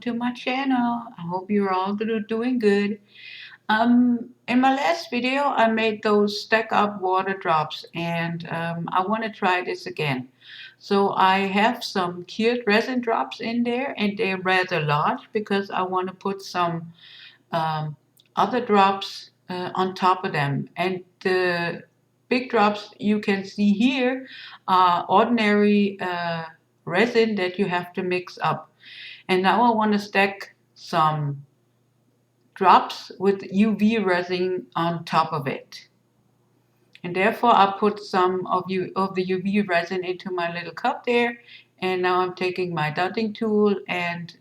to my channel. I hope you're all doing good. In my last video, I made those stack up water drops, and I want to try this again. So I have some cured resin drops in there, and they're rather large because I want to put some um, other drops on top of them. And the big drops you can see here are ordinary resin that you have to mix up. And now I want to stack some drops with UV resin on top of it. And therefore I put some of the UV resin into my little cup there. And now I'm taking my dotting tool and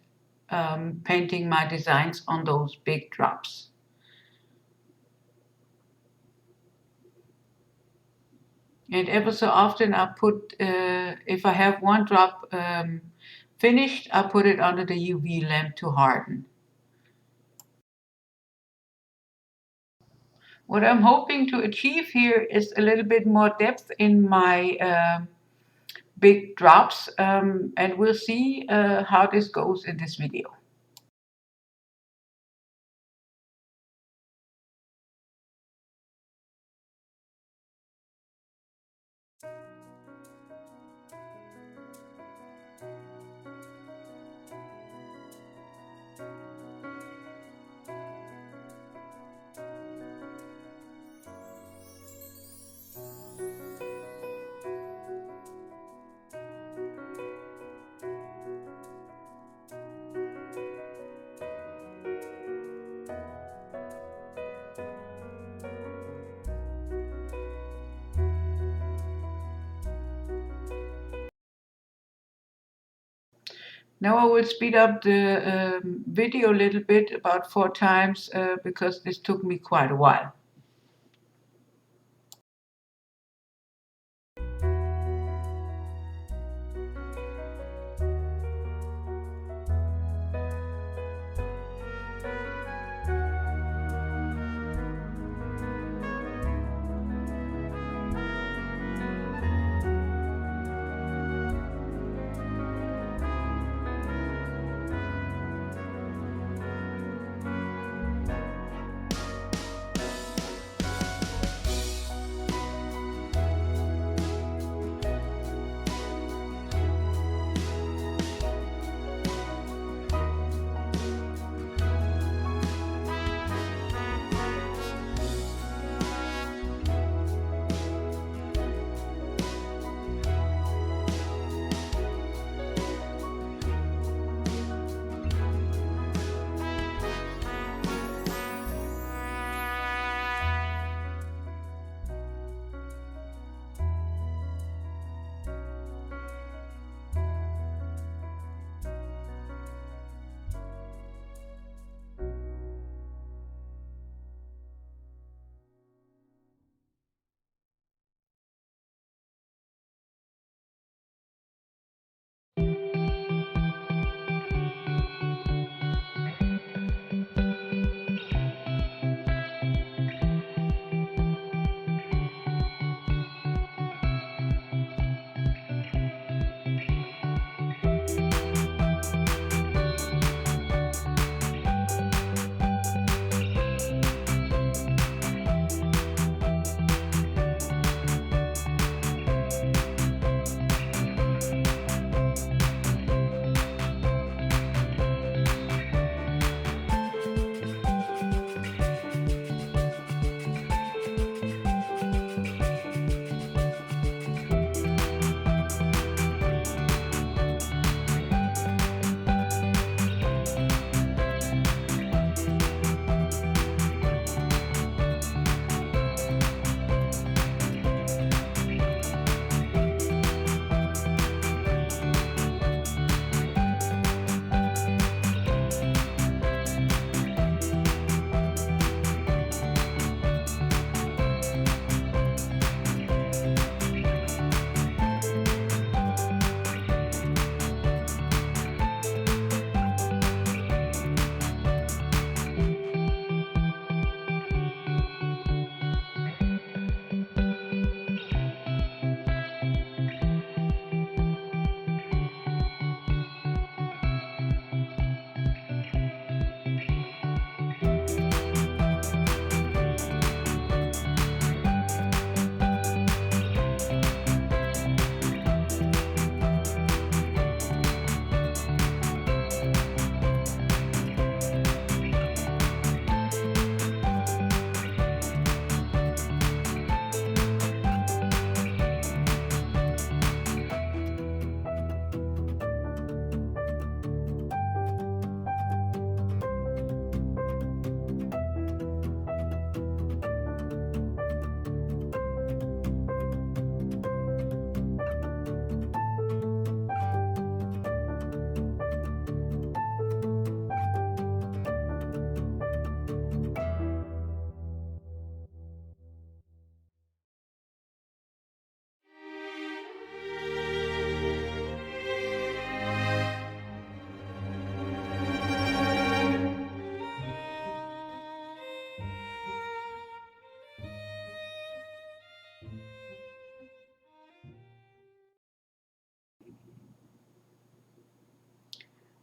painting my designs on those big drops. And ever so often I put, if I have one drop finished, I put it under the UV lamp to harden. What I'm hoping to achieve here is a little bit more depth in my big drops, and we'll see how this goes in this video. Now I will speed up the video a little bit, about 4 times, because this took me quite a while.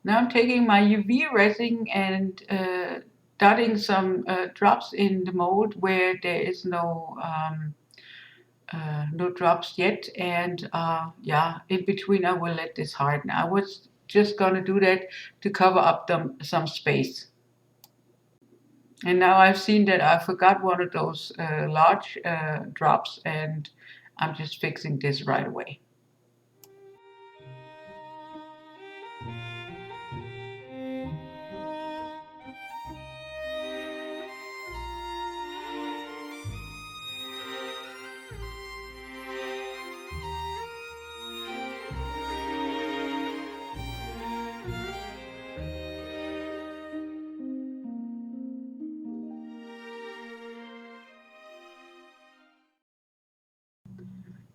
Now I'm taking my UV resin and dotting some drops in the mold where there is no drops yet, and yeah, in between I will let this harden. I was just gonna do that to cover up some space. And now I've seen that I forgot one of those large drops, and I'm just fixing this right away.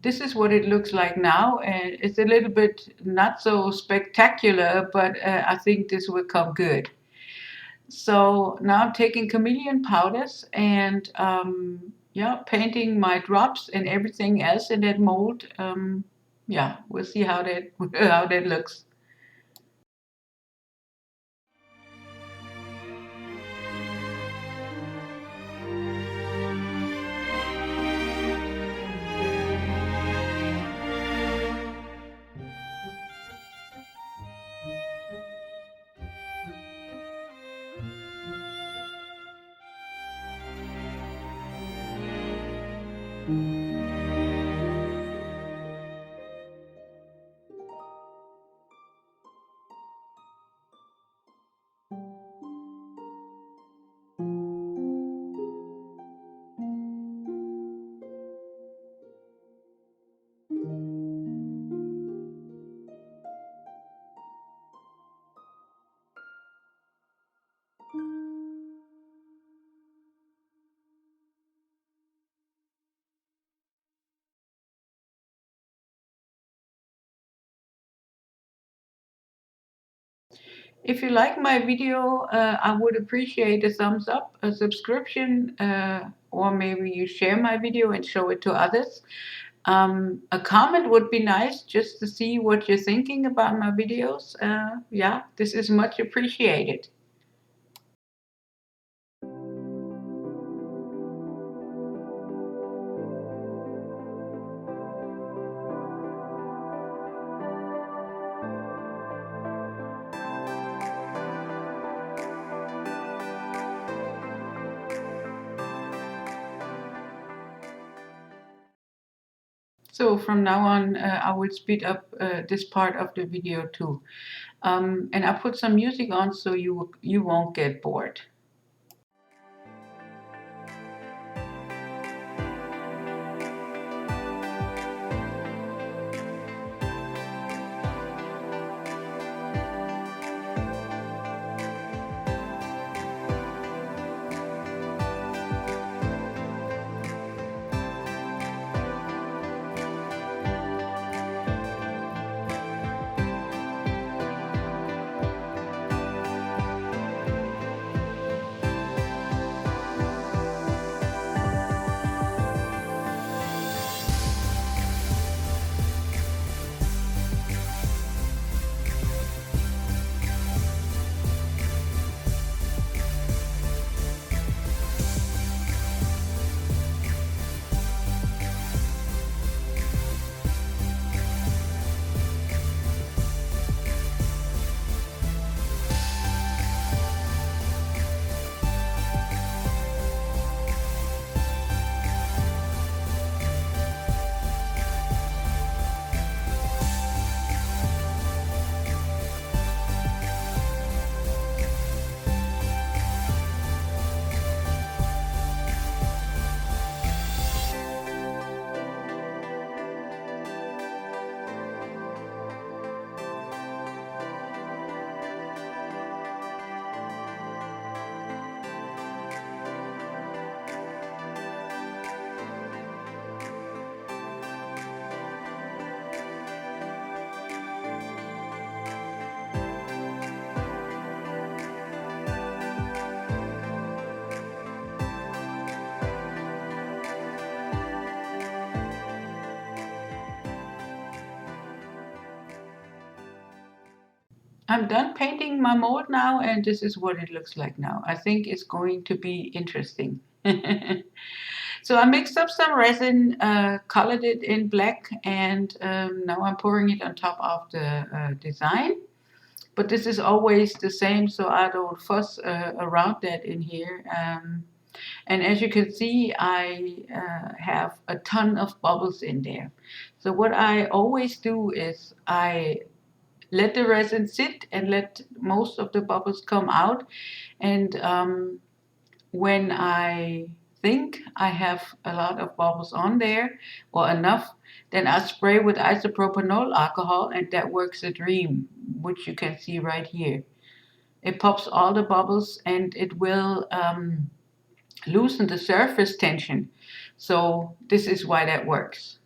This is what it looks like now, and it's a little bit not so spectacular, but I think this will come good. So now I'm taking chameleon powders and yeah, painting my drops and everything else in that mold. Yeah, we'll see how that how that looks. If you like my video, I would appreciate a thumbs up, a subscription, or maybe you share my video and show it to others. A comment would be nice just to see what you're thinking about my videos. Yeah, this is much appreciated. So from now on, I will speed up this part of the video too. And I put some music on so you won't get bored. I'm done painting my mold now, and this is what it looks like now. I think it's going to be interesting. So I mixed up some resin, colored it in black, and now I'm pouring it on top of the design. But this is always the same, so I don't fuss around that in here. And as you can see, I have a ton of bubbles in there. So what I always do is I let the resin sit and let most of the bubbles come out. And when I think I have a lot of bubbles on there or enough, then I spray with isopropanol alcohol, and that works a dream, which you can see right here. It pops all the bubbles, and it will loosen the surface tension. So this is why that works.